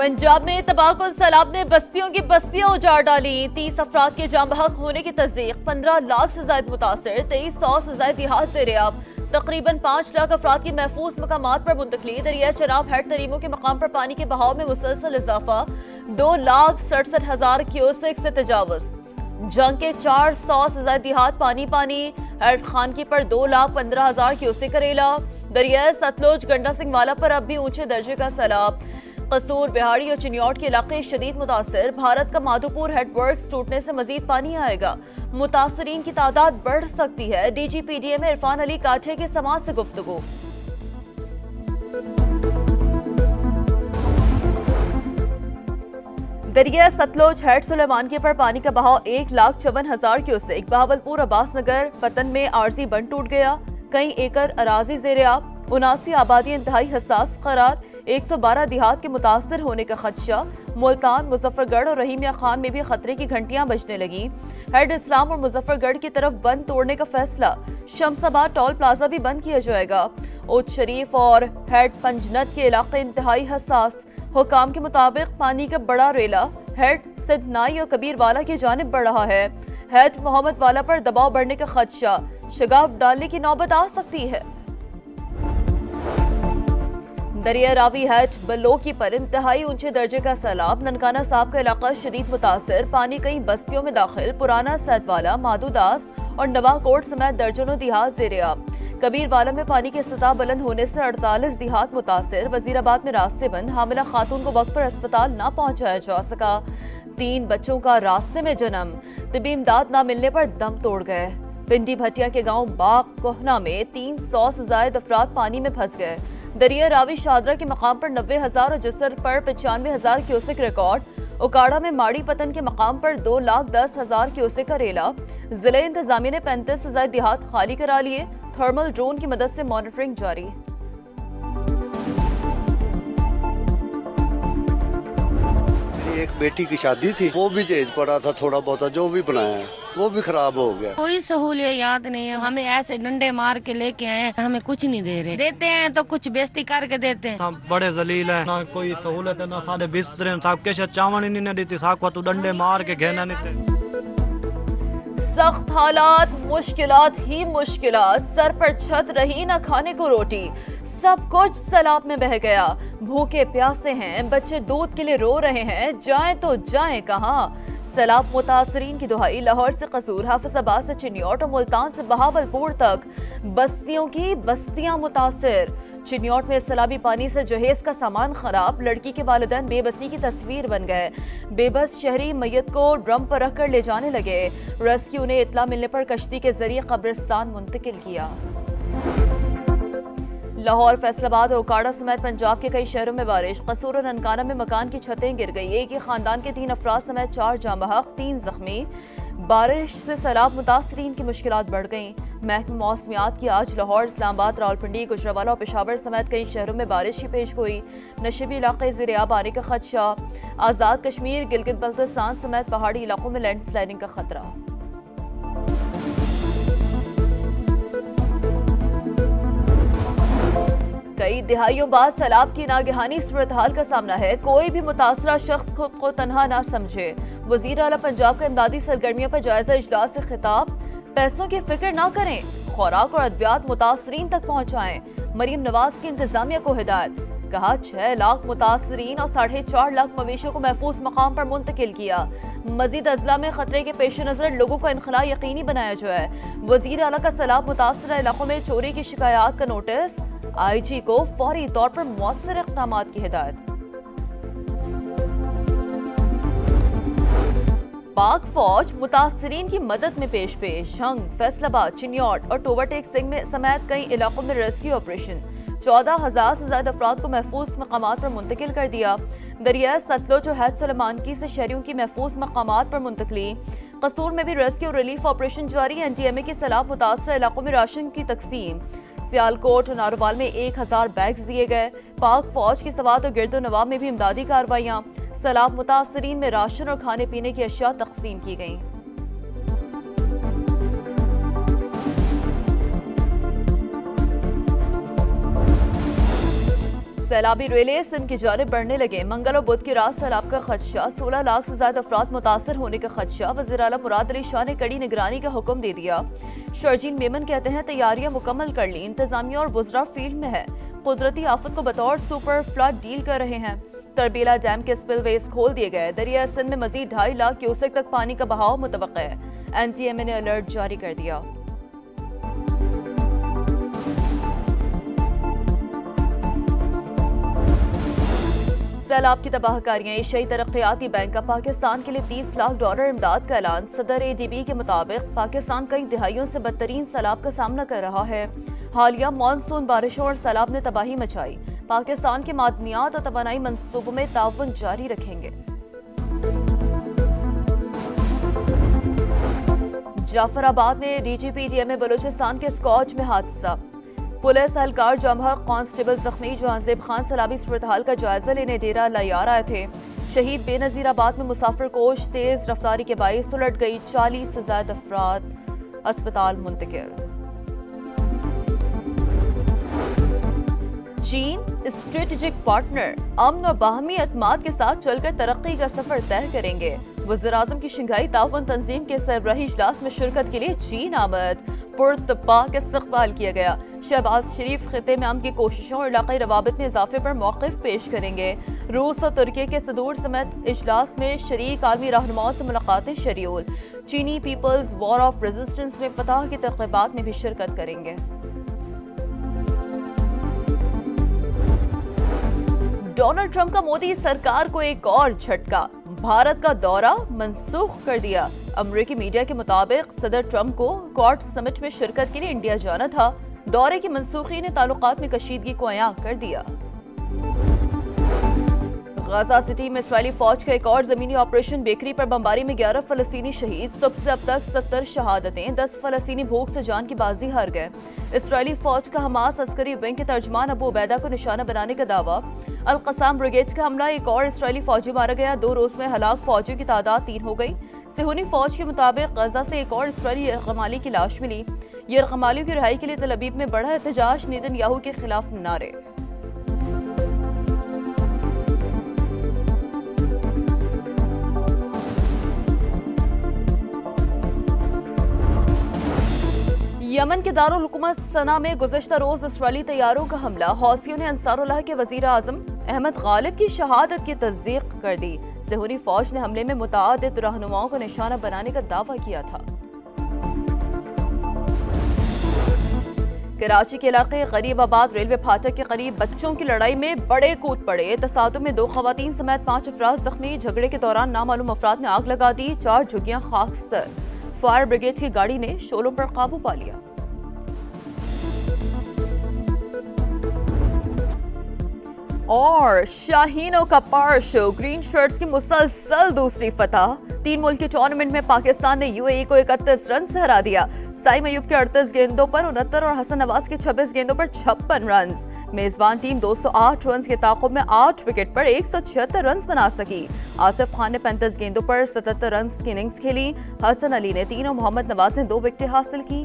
पंजाब में तबाहकुन सैलाब ने बस्तियों की बस्तियां उजाड़ डाली। 30 अफराद के जाम बहक होने की तस्दीक। 15 लाख से ज्यादा मुतासर, 2300 से ज्यादा देहात ज़ेर-ए-आब। तकरीबन 5 लाख अफराद की महफूज मकामात पर मुंतकली। दरिया चनाब हेड तरीमों के मकाम पर पानी के बहाव में मुसलसल इजाफा। 2,67,000 क्यूसेक से तजावुज। जंग के 400 से ज्यादा देहात पानी पानी। हेड खानकी पर 2,15,000 क्यूसेक करेला। दरिया सतलुज गंडा सिंह वाला पर अब भी ऊंचे दर्जे का सैलाब। कसूर, बिहाड़ी और चिन्यौट के इलाके शदीद मुतासर। भारत का माधोपुर हेडवर्क्स टूटने से मजीद पानी आएगा। मुतासरीन की तादाद बढ़ सकती है। DGPDA में इरफान अली काठे के समाज से गुफ्तगू। दरिया सतलुज हेड सुलेमानके पर पानी का बहाव 1,54,000 क्यूसेक। बहावलपुर अब्बास नगर पतन में आरजी बंद टूट गया। कई एकड़ अराजी ज़ेर-ए-आब। 79 आबादी इंतहाई हसास करार। 112 देहात के मुतासर होने का खदशा। मुल्तान, मुजफ्फरगढ़ और रहीमिया खान में भी खतरे की घंटियां बजने लगी। हेड इस्लाम और मुजफ्फरगढ़ की तरफ बंद तोड़ने का फैसला। शमसाबाद टोल प्लाजा भी बंद किया जाएगा। उच्च शरीफ और हेड पंजनत के इलाके इंतहाई हसास। हुकाम के मुताबिक पानी का बड़ा रेला हेड सिद्धनाई और कबीर वाला की जानिब बढ़ रहा है। हेड मोहम्मद वाला पर दबाव बढ़ने का खदशा। शगाफ डालने की नौबत आ सकती है। दरिया रावी हेड बलोकी पर इंतहाई ऊंचे दर्जे का सैलाब। ननकाना साहब का इलाका शदीद मुतासर। पानी कई बस्तियों में दाखिल। पुराना सैदवाला, माधुदास और नवाकोट समेत दर्जनों देहात ज़ेर-ए-आब। कबीर वाला में पानी की सतह बुलंद होने से 48 देहात मुतासर। वजीराबाद में रास्ते बंद। हामिला खातून को वक्त पर अस्पताल न पहुंचाया जा सका। 3 बच्चों का रास्ते में जन्म। तिबी इमदाद न मिलने पर दम तोड़ गए। पिंडी भटिया के गांव बाग कोहना में 300 से ज्यादा अफराद पानी में फंस गए। दरिया रावी शादरा के मकाम पर 90,000 और जसर पर 95,000 क्यूसेक रिकॉर्ड। उकाड़ा में माड़ी पतन के मकाम पर 2,10,000 क्यूसेक का रेला। जिले इंतजामिया ने 35 से ज्यादा देहात खाली करा लिए। थर्मल ड्रोन की मदद से मॉनिटरिंग जारी। एक बेटी की शादी थी, वो भी तेज पड़ा था थोड़ा बहुत, जो भी बनाया है वो भी खराब हो गया। कोई सहूलियत याद नहीं है। हमें ऐसे डंडे मार के लेके आए, हमें कुछ नहीं दे रहे। देते हैं तो कुछ बेइज्जती करके देते हैं। हम बड़े जलील है, ना कोई सहूलत है, ना साढ़े बिस्तरे साहब के चावल ही नहीं देती साहब को, तो डंडे मार के घेना नहीं थे। सख्त हालात, मुश्किलात ही मुश्किलात। सर पर छत रही, ना खाने को रोटी। सब कुछ सैलाब में बह गया। भूखे प्यासे हैं, बच्चे दूध के लिए रो रहे हैं। जाएं तो जाएं कहां। सैलाब मुतासरीन की दुहाई। लाहौर से कसूर, हाफिजाबाद से चिन्यौट और मुल्तान से बहावलपुर तक बस्तियों की बस्तियां मुतासर। चिन्यौट में सैलाबी पानी से जहेज का सामान खराब। लड़की के वालिदैन बेबसी की तस्वीर बन गए। बेबस शहरी मैयत को ड्रम पर रखकर ले जाने लगे। रेस्क्यू ने इत्ला मिलने पर कश्ती के जरिए कब्रिस्तान मुंतकिल किया। लाहौर, फैसलाबाद और उकाड़ा समेत पंजाब के कई शहरों में बारिश। कसूर और ननकाना में मकान की छतें गिर गई। एक ही खानदान के 3 अफराद समेत 4 जाम बहक, 3 जख्मी। बारिश से सैलाब मुतासरीन की मुश्किलात बढ़ गईं। महकमा मौसमियात की आज लाहौर, इस्लामाबाद, रावलपिंडी, गुजरावाला और पेशावर समेत कई शहरों में बारिश की पेश गोई। नशीबी इलाके ज़ेर-ए-आब आने का खदशा। आज़ाद कश्मीर, गिलगित बल्तिस्तान समेत पहाड़ी इलाकों में लैंडस्लाइडिंग का खतरा। कई दिहाइयों बाद सैलाब की नागहानी सूरत हाल का सामना है। कोई भी मुतासरा शख्स खुद को तन्हा ना समझे। वजीर आला पंजाब का इमदादी सरगर्मियों पर जायजा इजलास से खिताब। पैसों की फिक्र ना करें, खुराक और अद्वियात मुतासरीन तक पहुँचाएं। मरीम नवाज की इंतजामिया को हिदायत। कहा 6 लाख मुतासरीन और 4.5 लाख मवेशियों को महफूज मकाम पर मुंतकिल किया। मजीद अजला में खतरे के पेश नजर लोगों का इनखला यकीनी बनाया जाए। वजीर आला का सैलाब मुतासरा इलाकों में चोरी की शिकायत का नोटिस। IG को फौरी तौर पर मौसर इक़दामात की हिदायत। पाक फौज मुतासरीन की मदद में पेश। हंग, फैसलाबाद, चिन्यौट और टोबरटेक सिंह में समेत कई इलाकों में रेस्क्यू ऑपरेशन। 14,000 से ज्यादा अफराद को महफूज मकामात पर मुंतकिल कर दिया। दरिया सतलुज और हैद सुलेमानकी से शहरियों की महफूज मकामात पर मुंतकली। कसूर में भी रेस्क्यू और रिलीफ ऑपरेशन जारी। NDMA के सैलाब मुतासर इलाकों में राशन की तकसीम। सियालकोट और नारोवाल में 1000 बैग्स दिए गए। पाक फौज की सवात और गिरदो नवाब में भी इमदादी कार्रवाइयाँ। सैलाब मुतासरीन में राशन और खाने पीने की अशिया तकसीम की गईं। सैलाबी रेले सिंध की जानिब बढ़ने लगे। मंगल और बुध की रात सैलाब का खदशा, 16 लाख से ज्यादा अफराद मुतासर होने का खदशा। वज़ीर आला मुराद अली शाह ने कड़ी निगरानी का हुक्म दे दिया। शर्जीन मेमन कहते हैं तैयारियां मुकम्मल कर ली, इंतजामिया और वुज़रा फील्ड में है। कुदरती आफत को बतौर सुपर फ्लड डील कर रहे हैं। तरबीला डैम के स्पिलवेज खोल दिए गए। दरिया सिंध में मजीद 2.5 लाख क्यूसेक तक पानी का बहाव मुतवक्का है। NTMA ने अलर्ट जारी कर दिया। सैलाब की तबाहकारियां। एशियाई तरक्याती बैंक का पाकिस्तान के लिए $30 लाख इमदाद का ऐलान। सदर ADB के मुताबिक पाकिस्तान कई दिहाइयों से बदतरीन सैलाब का सामना कर रहा है। हालिया मानसून बारिशों और सैलाब ने तबाही मचाई। पाकिस्तान के मादनियात और तवानाई मंसूबों में ताउन जारी रखेंगे। जाफराबाद में DGP DMA बलूचिस्तान के स्कॉच में हादसा। पुलिस एहलकार जमहर कांस्टेबल जख्मी। जहांजेब खान सैलाबी सूरत-हाल का जायजा लेने डेरा लयार आए थे। शहीद बेनजीराबाद में मुसाफिर कोच तेज रफ्तारी के बाइस उलट गई। 40 से ज्यादा अफराद अस्पताल मुंतकिल। चीन स्ट्रेटेजिक पार्टनर, अमन और बाहमी एतमाद के साथ चलकर तरक्की का सफर तय करेंगे। वज़ीर-ए-आज़म की शंघाई ताउन तंजीम के सरबराही इजलास में शिरकत के लिए चीन आमद। पुरतपाक इस्तकबाल किया गया। शहबाज शरीफ खिते में अमन की कोशिशों और इलाकाई रवाबित में इजाफे पर मौक़िफ़ पेश करेंगे। रूस और तुर्की के सदूर समेत इजलास में शरीक आलमी रहनुमाओं से मुलाकातें शेड्यूल। चीनी पीपल्स वॉर ऑफ रेजिस्टेंस में फतह की तक़रीबात में भी शिरकत करेंगे। डोनाल्ड ट्रंप का मोदी सरकार को एक और झटका। भारत का दौरा मंसूख कर दिया। अमेरिकी मीडिया के मुताबिक सदर ट्रंप को क्वाड समिट में शिरकत के लिए इंडिया जाना था। दौरे की मंसूखी ने ताल्लुकात में कशीदगी को अयां कर दिया। गाजा सिटी में इस्राएली फौज का एक और जमीनी ऑपरेशन। बेकरी पर बमबारी में 11 फलस्तीनी शहीद। सबसे अब तक 70 शहादतें। 10 फलस्तीनी भूख से जान की बाजी हार गए। इस्राएली फौज का हमास अस्करी विंग के तर्जमान अबू उबैदा को निशाना बनाने का दावा। अल-क़साम ब्रिगेड का हमला। एक और इस्राएली फौजी मारा गया। 2 रोज में हलाक फौजियों की तादाद 3 हो गई। सेहूनी फौज के मुताबिक गजा से एक और इस्राएली यरगमाली की लाश मिली। यरगमालियों की रिहाई के लिए तल अवीव में बड़ा एहतजाज। नेतन्याहू के खिलाफ नारे। यमन के दारुल हुकूमत सना में गुज़श्ता रोज इस्राएली तैयारों का हमला। हौसियों ने अंसारुल्लाह के वज़ीर आज़म अहमद गालिब की शहादत की तस्दीक कर दी। सेहूनी फौज ने हमले में मुताअद्दिद रहनुमाओं को निशाना बनाने का दावा किया था। कराची के इलाके गरीबाबाद रेलवे फाटक के करीब बच्चों की लड़ाई में बड़े कूद पड़े। तसादुम में 2 खवातीन समेत 5 अफराद जख्मी। झगड़े के दौरान नामालूम अफराद ने आग लगा दी। 4 झुग्गियां खाकस्तर। फायर ब्रिगेड की गाड़ी ने शोलों पर काबू पा लिया। और शाहीनों का पार शो। ग्रीन शर्ट्स की मुसलसल दूसरी फतह। 3 मुल्की टूर्नामेंट में पाकिस्तान ने UAE को 31 रन से हरा दिया। साइम अयूब के 38 गेंदों पर 69 और हसन नवाज के 26 गेंदों पर 56 रन। मेजबान टीम 208 रन के ताक़ुब में 8 विकेट पर 176 रन बना सकी। आसिफ खान ने 35 गेंदों पर 77 रन की इनिंग्स खेली। हसन अली ने 3 और मोहम्मद नवाज ने 2 विकेटें हासिल की।